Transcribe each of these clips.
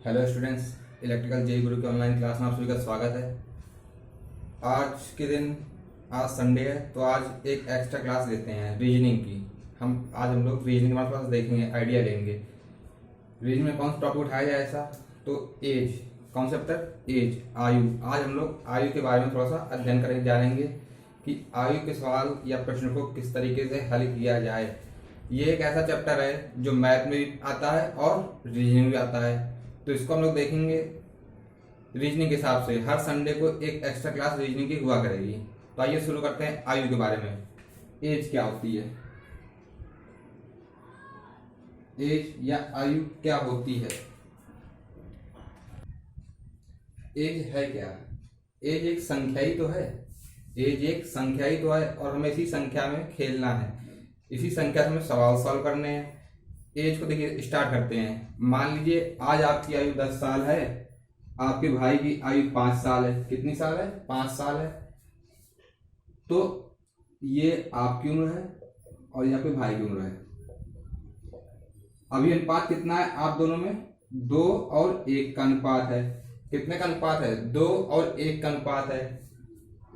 Hello students, electrical जे गुरु के online class में आप सभी का स्वागत है। आज के दिन, आज संडे है तो आज एक एक्स्ट्रा क्लास लेते हैं रीजनिंग की। हम लोग रीजनिंग के पास देखेंगे, आइडिया लेंगे रीजनिंग में कौन सा टॉपिक उठाया जाए। ऐसा तो एज, कौन सा तक एज, आयु। आज हम लोग आयु के बारे में थोड़ा सा अध्ययन करेंगे, जानेंगे कि आयु के सवाल या प्रश्न को किस तरीके से हल किया जाए। ये एक ऐसा चैप्टर है जो मैथ में भी आता है और रीजनिंग में भी आता है, तो इसको हम लोग देखेंगे रीजनिंग के हिसाब से। हर संडे को एक एक्स्ट्रा क्लास रीजनिंग की हुआ करेगी। तो आइए शुरू करते हैं आयु के बारे में। एज क्या होती है, एज या आयु क्या होती है। एज है क्या? एज एक संख्या ही तो है। एज एक संख्या ही तो है और हमें इसी संख्या में खेलना है, इसी संख्या से हमें सवाल सॉल्व करने हैं। एज को देखिए, स्टार्ट करते हैं। मान लीजिए आज आपकी आयु 10 साल है, आपके भाई की आयु 5 साल है। कितनी साल है? 5 साल है। तो ये आपकी उम्र है और ये आपके भाई की उम्र है। अभी अनुपात कितना है आप दोनों में? 2 और 1 का अनुपात है। कितने का अनुपात है? 2 और 1 का अनुपात है।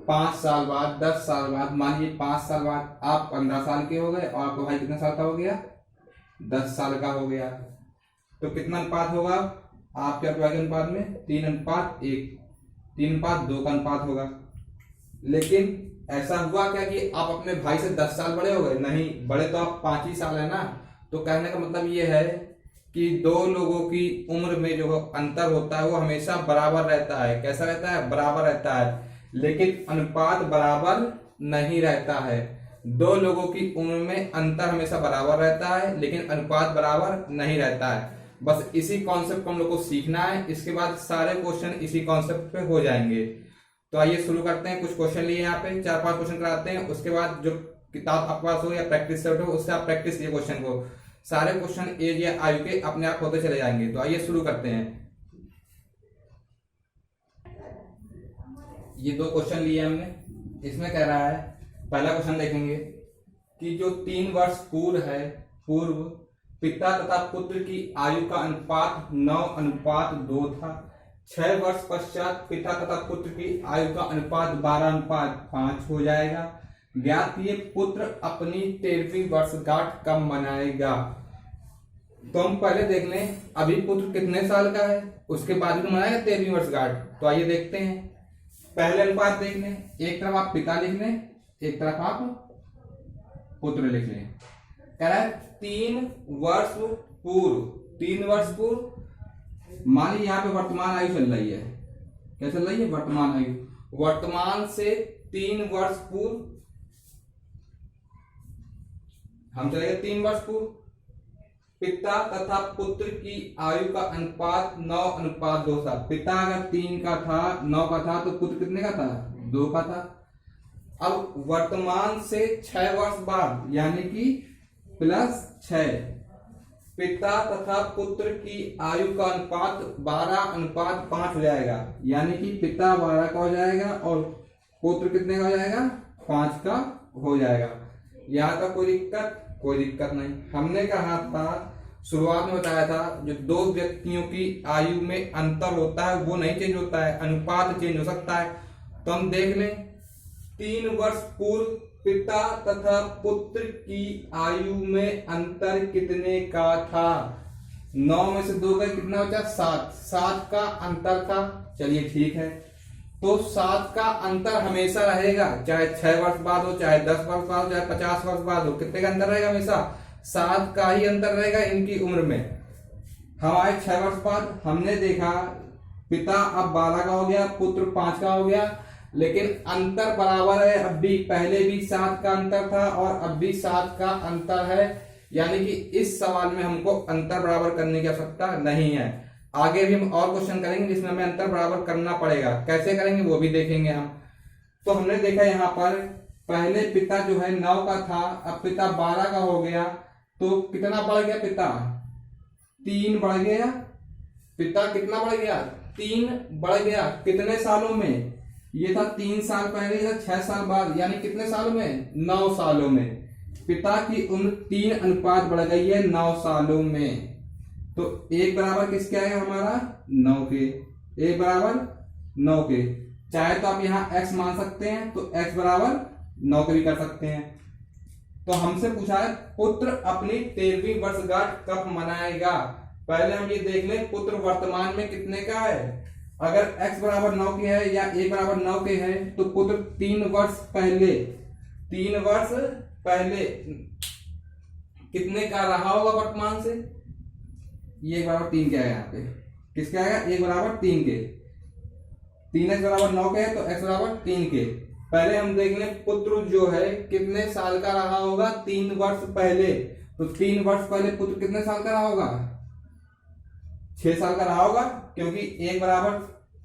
5 साल बाद, 10 साल बाद, मान लीजिए 5 साल बाद आप 15 साल के हो गए और आपका भाई कितने साल का हो गया? 10 साल का हो गया। तो कितना अनुपात होगा आपके भाई के अनुपात में? 3:1, 3:2 का अनुपात होगा। लेकिन ऐसा हुआ क्या कि आप अपने भाई से 10 साल बड़े हो गए? नहीं, बड़े तो आप 5 ही साल है ना। तो कहने का मतलब ये है कि दो लोगों की उम्र में जो अंतर होता है वो हमेशा बराबर रहता है। कैसा रहता है? बराबर रहता है। लेकिन अनुपात बराबर नहीं रहता है। दो लोगों की उम्र में अंतर हमेशा बराबर रहता है लेकिन अनुपात बराबर नहीं रहता है। बस इसी कॉन्सेप्ट को हम लोग को सीखना है। इसके बाद सारे क्वेश्चन इसी कॉन्सेप्ट पे हो जाएंगे। तो आइए शुरू करते हैं। कुछ क्वेश्चन लिए यहाँ पे, 4-5 क्वेश्चन कराते हैं। उसके बाद जो किताब आपके पास हो या प्रैक्टिस सेट हो उससे आप प्रैक्टिस कीजिए क्वेश्चन को। सारे क्वेश्चन एज या आयु के अपने आप होते चले जाएंगे। तो आइए शुरू करते हैं। ये 2 क्वेश्चन लिए हमने। इसमें कह रहा है, पहला क्वेश्चन देखेंगे कि जो 3 वर्ष पूर्व पिता तथा पुत्र की आयु का अनुपात 9:2 था। 6 वर्ष पश्चात पिता तथा पुत्र की आयु का अनुपात 12:5 हो जाएगा। ज्ञात किए पुत्र अपनी 13वीं वर्षगांठ कब मनाएगा। तो हम पहले देख लें, अभी पुत्र कितने साल का है, उसके बाद भी मनाएगा 13वीं वर्षगांठ। तो आइए देखते हैं। पहले अनुपात देख लें। एक तरफ आप पिता लिख लें, एक तरफ आप पुत्र लिख लें। कह रहा है 3 वर्ष पूर्व, 3 वर्ष पूर्व। मान लीजिए यहाँ पे वर्तमान आयु चल रही है। क्या चल रही है? वर्तमान आयु। वर्तमान से 3 वर्ष पूर्व हम चलेंगे। 3 वर्ष पूर्व पिता तथा पुत्र की आयु का अनुपात 9:2 था। पिता अगर 3 का था, 9 का था, तो पुत्र कितने का था? 2 का था। अब वर्तमान से 6 वर्ष बाद यानी कि +6, पिता तथा पुत्र की आयु का अनुपात 12:5 हो जाएगा। यानी कि पिता 12 का हो जाएगा और पुत्र कितने का हो जाएगा? 5 का हो जाएगा। यहाँ तक कोई दिक्कत? कोई दिक्कत नहीं। हमने कहा था, शुरुआत में बताया था, जो 2 व्यक्तियों की आयु में अंतर होता है वो नहीं चेंज होता है, अनुपात चेंज हो सकता है। तो हम देख लें, 3 वर्ष पूर्व पिता तथा पुत्र की आयु में अंतर कितने का था? 9 में से 2 गए, कितना बचा? 7 का अंतर था। चलिए ठीक है। तो 7 का अंतर हमेशा रहेगा, चाहे 6 वर्ष बाद हो, चाहे 10 वर्ष बाद हो, चाहे 50 वर्ष बाद हो। कितने का अंतर रहेगा? हमेशा 7 का ही अंतर रहेगा इनकी उम्र में। हम आए 6 वर्ष बाद, हमने देखा पिता अब 12 का हो गया, पुत्र 5 का हो गया, लेकिन अंतर बराबर है। अब भी, पहले भी 7 का अंतर था और अब भी 7 का अंतर है। यानी कि इस सवाल में हमको अंतर बराबर करने की आवश्यकता नहीं है। आगे भी हम और क्वेश्चन करेंगे जिसमें हमें अंतर बराबर करना पड़ेगा। कैसे करेंगे वो भी देखेंगे हम। तो हमने देखा यहाँ पर, पहले पिता जो है 9 का था, अब पिता 12 का हो गया। तो कितना बढ़ गया? पिता 3 बढ़ गया। पिता कितना बढ़ गया? 3 बढ़ गया। कितने सालों में? ये था 3 साल पहले, ये था 6 साल बाद। यानी कितने सालों में? 9 सालों में। पिता की उम्र 3 अनुपात बढ़ गई है 9 सालों में। तो 1 बराबर किसके आएगा हमारा 9 के, 1 बराबर 9 के। चाहे तो आप यहाँ x मान सकते हैं तो x बराबर 9 के भी कर सकते हैं। तो हमसे पूछा है पुत्र अपनी 13वीं वर्षगांठ कब मनाएगा। पहले हम ये देख लें पुत्र वर्तमान में कितने का है। अगर x बराबर 9 के है या a बराबर 9 के है तो पुत्र 3 वर्ष पहले कितने का रहा होगा वर्तमान से। ये बराबर 3 के है, यहाँ पे किसके आएगा 1 बराबर 3 के। 3x बराबर 9 के है तो x बराबर 3 के। पहले हम देख लें पुत्र जो है कितने साल का रहा होगा 3 वर्ष पहले। तो 3 वर्ष पहले पुत्र कितने साल का रहा होगा 6 साल का रहा होगा, क्योंकि 1 बराबर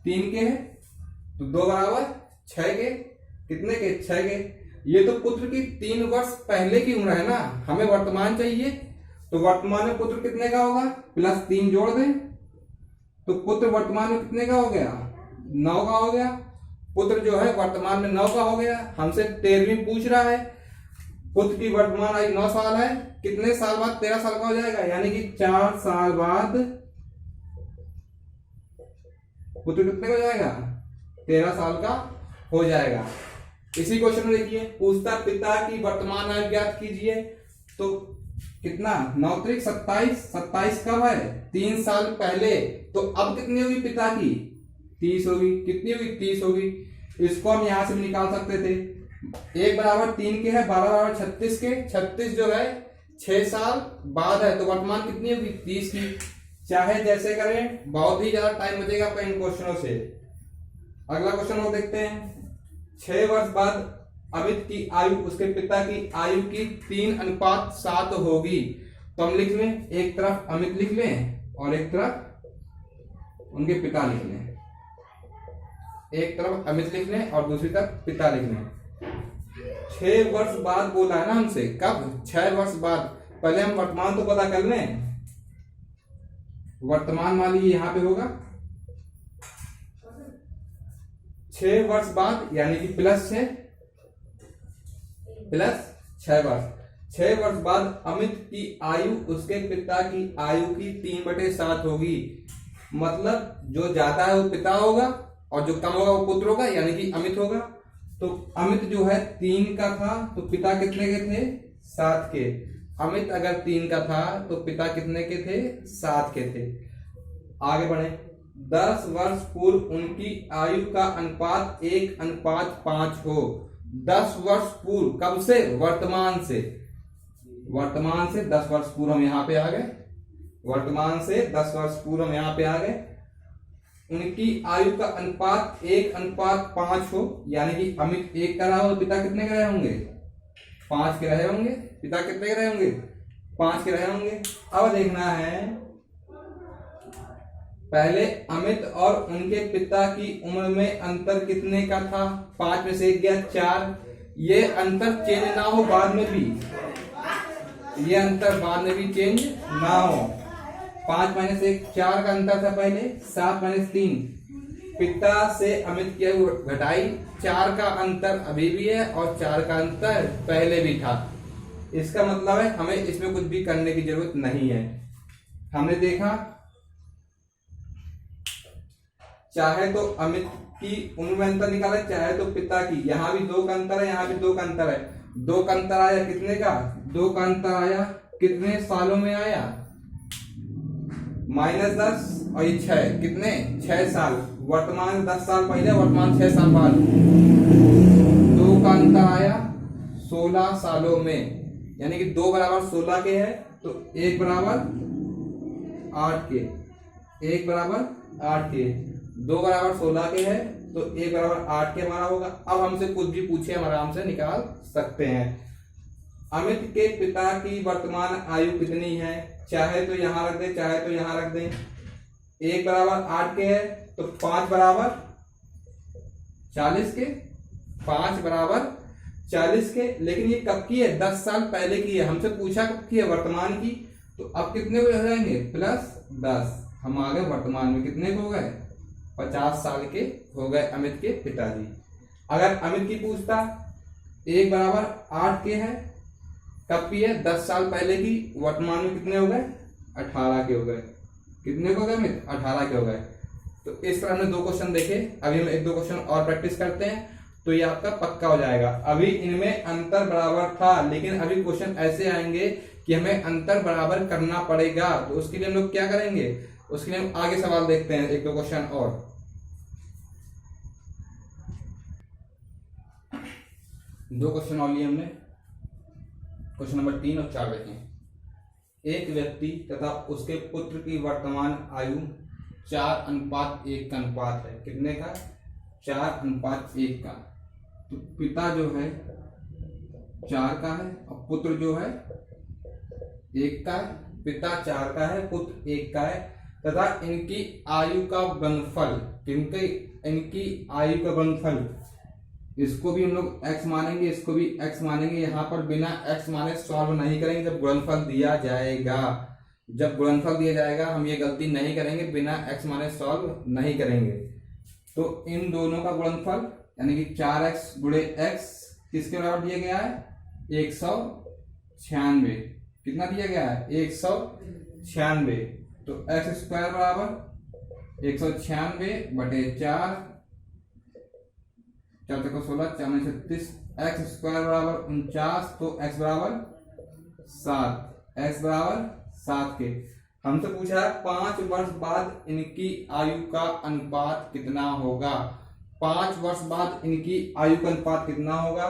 3 के है तो 2 बराबर 6 के, कितने के 6 के। ये तो पुत्र की 3 वर्ष पहले की उम्र है ना, हमें वर्तमान चाहिए। तो वर्तमान में पुत्र कितने का होगा +3 जोड़ दें तो पुत्र वर्तमान में कितने का हो गया 9 का हो गया। पुत्र जो है वर्तमान में 9 का हो गया। हमसे 13वीं पूछ रहा है, पुत्र की वर्तमान आयु 9 साल है, कितने साल बाद 13 साल का हो जाएगा, यानी कि 4 साल बाद पुत्र कितने का हो जाएगा 13 साल का हो जाएगा। इसी क्वेश्चन में देखिए पूछता पिता की वर्तमान आयु ज्ञात कीजिए। तो कितना 9 त्रिक 27, 27 कब है 3 साल पहले। तो अब कितनी होगी पिता की 30 होगी, कितनी होगी 30 होगी। इसको हम यहां से भी निकाल सकते थे। 1 बराबर 3 के है, 12 बराबर 36 के। 36 जो है 6 साल बाद है तो वर्तमान कितनी होगी 30 की। चाहे जैसे करें, बहुत ही ज्यादा टाइम बचेगा आपका इन क्वेश्चनों से। अगला क्वेश्चन वो देखते हैं। 6 वर्ष बाद अमित की आयु उसके पिता की आयु की 3:7 होगी। तो हम लिख लें, एक तरफ अमित लिख लें और एक तरफ उनके पिता लिख लें। एक तरफ अमित लिख लें और दूसरी तरफ पिता लिख लें। 6 वर्ष बाद बोला है ना हमसे, कब 6 वर्ष बाद। पहले हम वर्तमान तो पता कर लें। वर्तमान मान लीजिए यहां पे होगा 6 वर्ष बाद, यानी कि +6 वर्ष। 6 वर्ष बाद अमित की आयु उसके पिता की आयु की 3/7 होगी। मतलब जो ज्यादा है वो पिता होगा और जो कम होगा वो पुत्र होगा, यानी कि अमित होगा। तो अमित जो है 3 का था तो पिता कितने के थे 7 के। अमित अगर 3 का था तो पिता कितने के थे 7 के थे। आगे बढ़े। 10 वर्ष पूर्व उनकी आयु का अनुपात 1:5 हो। 10 वर्ष पूर्व कब से, वर्तमान से। वर्तमान से 10 वर्ष पूर्व हम यहां पे आ गए। वर्तमान से 10 वर्ष पूर्व हम यहां पे आ गए। उनकी आयु का अनुपात 1:5 हो, यानी कि अमित 1 का रहा हो, पिता कितने के रहे होंगे 5 के रहे होंगे। पिता कितने के रहे होंगे 5 के रहे होंगे। अब देखना है पहले अमित और उनके पिता की उम्र में अंतर कितने का था। 5 में से 1 गया 4। ये अंतर चेंज ना हो बाद में भी, ये अंतर बाद में भी चेंज ना हो। 5 - 1 4 का अंतर था पहले। 7 - 3 पिता से अमित की आयु घटाई। 4 का अंतर अभी भी है और 4 का अंतर पहले भी था। इसका मतलब है हमें इसमें कुछ भी करने की जरूरत नहीं है। हमने देखा चाहे तो अमित की उम्र में अंतर निकाला, चाहे तो पिता की। यहाँ भी 2 का अंतर है, यहाँ भी 2 का अंतर है। 2 का अंतर आया कितने का 2 का अंतर आया कितने सालों में आया -10 और ये 6 कितने 6 साल। वर्तमान 10 साल पहले, वर्तमान 6 साल बाद। 2 का अंतर आया 16 सालों में, यानी कि 2 बराबर 16 के है तो 1 बराबर 8 के। 1 बराबर 8 के। 2 बराबर 16 के है तो 1 बराबर 8 के हमारा होगा। अब हमसे कुछ भी पूछे हम आराम से निकाल सकते हैं। अमित के पिता की वर्तमान आयु कितनी है, चाहे तो यहां रख दें, चाहे तो यहां रख दें। 1 बराबर 8 के है तो 5 बराबर 40 के। 5 बराबर 40 के। लेकिन ये कब की है 10 साल पहले की है। हमसे पूछा कब की है वर्तमान की। तो अब कितने हो जाएंगे +10। हम आ गए वर्तमान में कितने को हो गए 50 साल के हो गए अमित के पिताजी। अगर अमित की पूछता 1 बराबर 8 के है, कब की है 10 साल पहले की, वर्तमान में कितने हो गए 18 के हो गए। कितने को गए अमित? 18 के हो गए। तो इस तरह हमने 2 क्वेश्चन देखे। अभी हम 1-2 क्वेश्चन और प्रैक्टिस करते हैं तो ये आपका पक्का हो जाएगा। अभी इनमें अंतर बराबर था, लेकिन अभी क्वेश्चन ऐसे आएंगे कि हमें अंतर बराबर करना पड़ेगा। तो उसके लिए हम लोग क्या करेंगे, उसके लिए हम आगे सवाल देखते हैं 1-2 क्वेश्चन और। 2 क्वेश्चन और लिए हमने, क्वेश्चन नंबर 3 और 4 देखें। एक व्यक्ति तथा उसके पुत्र की वर्तमान आयु 4:1 का अनुपात है। कितने का? 4:1 का। तो पिता जो है 4 का है और पुत्र जो है 1 का है। पिता 4 का है, पुत्र 1 का है, तथा इनकी आयु का गुणनफल, इनकी आयु का गुणनफल, इसको भी हम लोग x मानेंगे, इसको भी x मानेंगे। यहाँ पर बिना x माने सॉल्व नहीं करेंगे जब गुणनफल दिया जाएगा। जब गुणनफल दिया जाएगा हम ये गलती नहीं करेंगे, बिना x माने सॉल्व नहीं करेंगे। तो इन दोनों का गुणनफल यानी कि 4x गुणे x किसके बराबर दिया गया है? 196। कितना दिया गया है? 196। तो x स्क्वायर बराबर 196 बटे 4, 4 को 16, 4 में 36, x स्क्वायर बराबर 49। तो x बराबर 7, x बराबर 7 के। हमसे पूछा है 5 वर्ष बाद इनकी आयु का अनुपात कितना होगा। 5 वर्ष बाद इनकी आयु का अनुपात कितना होगा?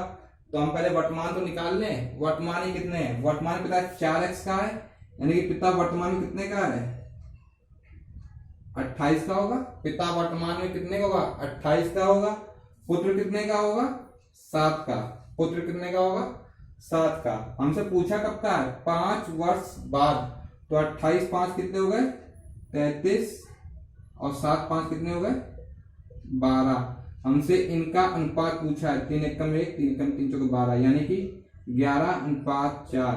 तो हम पहले वर्तमान तो निकाल लें। वर्तमान ही कितने हैं? वर्तमान पिता 4x का है, यानी कि पिता वर्तमान में कितने का है? 28 का होगा। पिता वर्तमान में कितने का होगा? 28 का होगा। पुत्र कितने का होगा? 7 का। पुत्र कितने का होगा? 7 का। हमसे पूछा कब का है? 5 वर्ष बाद। तो 28 5 कितने हो गए? 33 और 7 5 कितने हो गए? 12। हमसे इनका अनुपात पूछा है, 3 एकम 1, 3 एकम 3 चौके 12, यानी कि 11:4।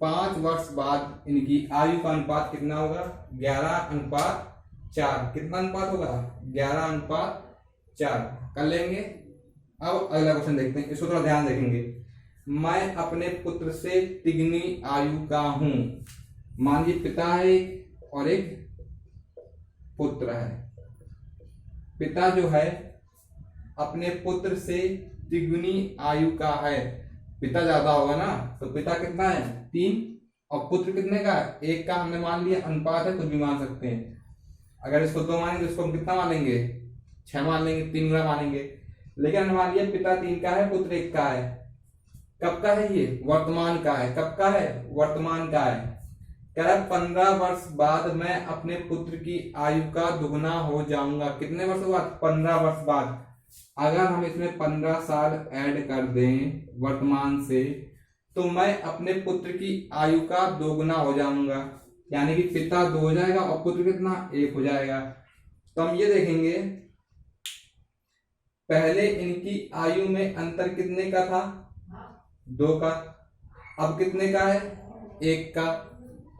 5 वर्ष बाद इनकी आयु का अनुपात कितना होगा? 11:4। कितना अनुपात होगा? 11:4 कर लेंगे। अब अगला क्वेश्चन देखते हैं, इसको थोड़ा ध्यान देखेंगे। मैं अपने पुत्र से तिगुनी आयु का हूं। मान लीजिए पिता है और एक पुत्र है। पिता जो है अपने पुत्र से तिगुनी आयु का है। पिता ज्यादा होगा ना, तो पिता कितना है? 3 और पुत्र कितने का है? 1 का। हमने मान लिया, अनुपात है, कुछ भी मान सकते हैं। अगर इसको 2 मानेंगे तो इसको हम कितना मान लेंगे? 6 मान लेंगे, 3 गुना मानेंगे। लेकिन मान लिया पिता 3 का है, पुत्र 1 का है। कब का है ये? वर्तमान का है। कब का है? वर्तमान का है। कह रहा है 15 वर्ष बाद मैं अपने पुत्र की आयु का दुगना हो जाऊंगा। कितने वर्ष बाद? 15 वर्ष बाद। अगर हम इसमें 15 साल ऐड कर दें वर्तमान से, तो मैं अपने पुत्र की आयु का दोगुना हो जाऊंगा, यानी कि पिता 2 हो जाएगा और पुत्र कितना? 1 हो जाएगा। तो हम ये देखेंगे, पहले इनकी आयु में अंतर कितने का था? 2 का। अब कितने का है? 1 का।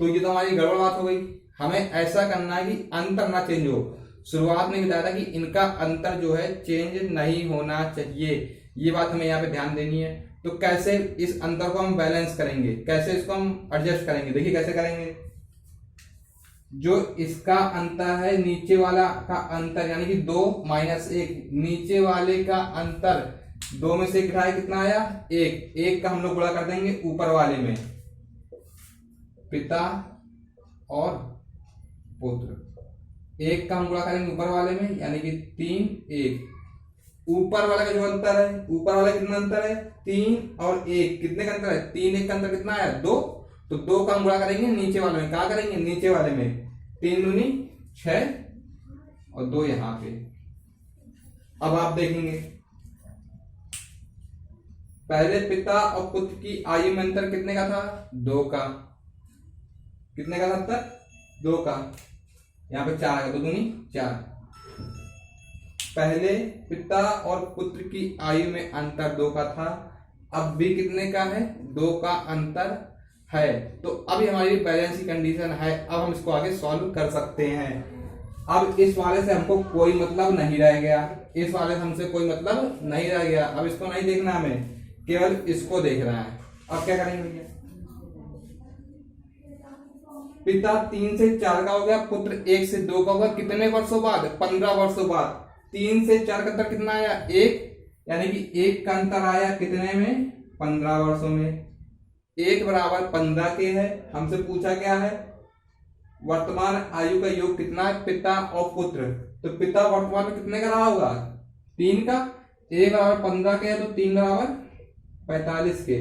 तो ये तो हमारी गड़बड़ बात हो गई। हमें ऐसा करना है कि अंतर ना चेंज हो। शुरुआत में बताया था कि इनका अंतर जो है चेंज नहीं होना चाहिए, ये बात हमें यहाँ पे ध्यान देनी है। तो कैसे इस अंतर को हम बैलेंस करेंगे, कैसे इसको हम एडजस्ट करेंगे? देखिए कैसे करेंगे। जो इसका अंतर है, नीचे वाला का अंतर, यानी कि 2 - 1, नीचे वाले का अंतर 2 में से 1 घटाए कितना आया? 1। 1 का हम लोग गुणा कर देंगे ऊपर वाले में, पिता और पुत्र। 1 का हम गुणा करेंगे ऊपर वाले में, यानी कि 3 1। ऊपर वाले का जो अंतर है, ऊपर वाला कितना अंतर है? 3 और 1, कितने का अंतर है? 3 1 का अंतर कितना आया? 2। तो 2 का हम गुणा करेंगे नीचे वाले में। कहा करेंगे? नीचे वाले में। 3 दूनी 6 और 2 यहां पे। अब आप देखेंगे पहले पिता और पुत्र की आयु में अंतर कितने का था? 2 का। कितने का था अंतर? 2 का। यहाँ पे 4 का, 2 दूनी 4। पहले पिता और पुत्र की आयु में अंतर 2 का था, अब भी कितने का है? 2 का अंतर है। तो अभी हमारी बैलेंस की कंडीशन है। अब हम इसको आगे सॉल्व कर सकते हैं। अब इस वाले से हमको कोई मतलब नहीं रह गया, इस वाले से हमसे कोई मतलब नहीं रह गया। अब इसको नहीं देखना हमें, केवल इसको देखना है। अब क्या करेंगे भैया? पिता 3 से 4 का हो गया, पुत्र 1 से 2 का होगा, कितने वर्षों बाद? 15 वर्षों बाद। 3 से 4 का अंतर कितना आया? 1, यानी कि 1 का अंतर आया कितने में? 15 वर्षों में। 1 बराबर 15 के है। हमसे पूछा क्या है? वर्तमान आयु का योग कितना है पिता और पुत्र। तो पिता वर्तमान में कितने का रहा होगा? 3 का। 1 बराबर 15 के है तो 3 बराबर 45 के।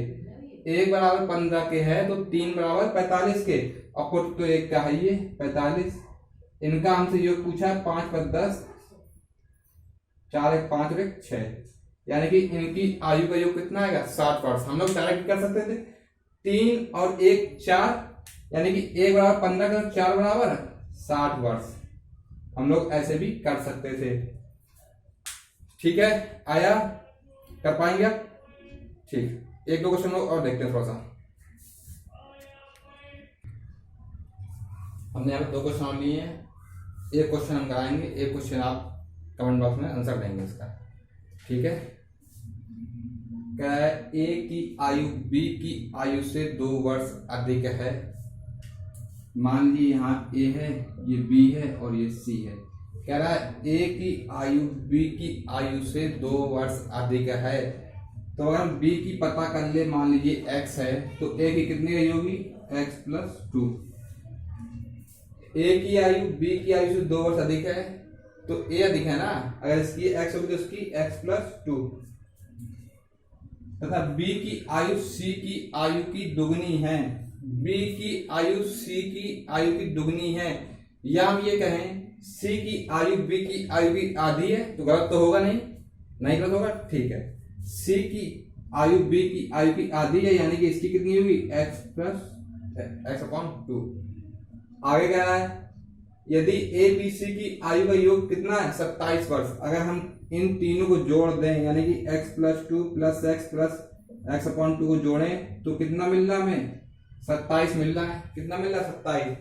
1 बराबर 15 के है तो 3 बराबर 45 के, और पुत्र तो 1 का है ये 45। इनका हमसे योग पूछा है 5 पर 10, 4 1 5 1 6, यानी कि इनकी आयु का योग कितना आएगा? 60 वर्ष। हम लोग डायरेक्ट कर सकते थे 3 और 1 4, यानी कि 1 बराबर 15 का 4 बराबर 60 वर्ष। हम लोग ऐसे भी कर सकते थे। ठीक है, आया? कर पाएंगे आप? ठीक, 1 2 क्वेश्चन लोग और देखते हैं थोड़ा सा। हमने यहाँ पे 2 क्वेश्चन और लिए हैं। एक क्वेश्चन हम कराएंगे, एक क्वेश्चन आप कमेंट बॉक्स में आंसर देंगे इसका। ठीक है, क्या ए की आयु बी की आयु से 2 वर्ष अधिक है। मान लीजिए यहाँ ए है, ये बी है और ये सी है। कह रहा है ए की आयु बी की आयु से 2 वर्ष अधिक है। तो अगर बी की पता कर ले, मान लीजिए एक्स है, तो ए की कितनी आयु होगी? X plus 2। ए की आयु बी की आयु से 2 वर्ष अधिक है, तो ए अधिक है ना। अगर इसकी एक्स होगी तो इसकी एक्स प्लस 2, तथा बी की आयु सी की आयु की दुगनी है। बी की आयु सी की आयु की दुगनी है, या हम ये कहें सी की आयु बी की आयु की आधी है, तो गलत तो होगा नहीं? नहीं गलत होगा, ठीक है। सी की आयु बी की आयु की आधी है, यानी कि इसकी कितनी होगी? X plus x upon 2। आगे क्या है? यदि ए बी सी की आयु का योग कितना है? 27 वर्ष। अगर हम इन तीनों को जोड़ दें, यानी कि x plus 2 plus x upon 2 को जोड़ें, तो कितना मिल रहा है हमें? 27 मिल रहा है। कितना मिल रहा है? 27।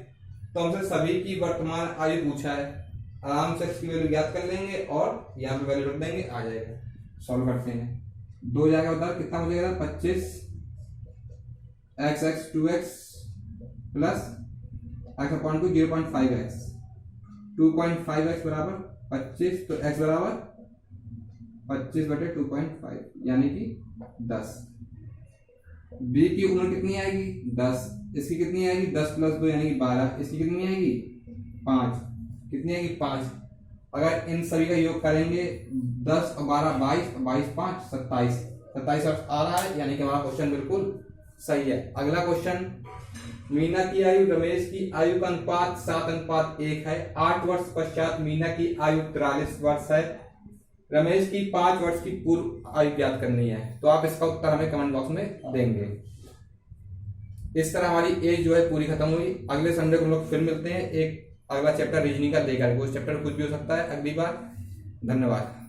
तो हमसे सभी की वर्तमान आयु पूछा है। आराम से इसकी वैल्यू ज्ञात कर लेंगे और यहाँ पे वैल्यू रख देंगे, आ जाएगा। सॉल्व करते हैं। 2 जाएगा, बता कितना हो जाएगा? 25 x 2x plus x upon 2 0.5x, 2.5x बराबर 25, तो x बराबर 25/2.5 यानी कि 10। b की उम्र कितनी आएगी? 10। इसकी कितनी आएगी? 10 प्लस 2 यानी कि 12। इसकी कितनी आएगी? 5। कितनी आएगी? 5। अगर इन सभी का योग करेंगे 10 और 12 22, 22 5 27, 27 आ रहा है, यानी कि हमारा क्वेश्चन बिल्कुल सही है। अगला क्वेश्चन, मीना की आयु रमेश की आयु का अनुपात 7:1 है। 8 वर्ष पश्चात मीना की आयु 43 वर्ष है। रमेश की 5 वर्ष की पूर्व आयु ज्ञात करनी है। तो आप इसका उत्तर हमें कमेंट बॉक्स में देंगे। इस तरह हमारी एज जो है पूरी खत्म हुई। अगले संडे को हम लोग फिर मिलते हैं एक अगला चैप्टर रीजनिंग का लेकर। वो चैप्टर कुछ भी हो सकता है अगली बार। धन्यवाद।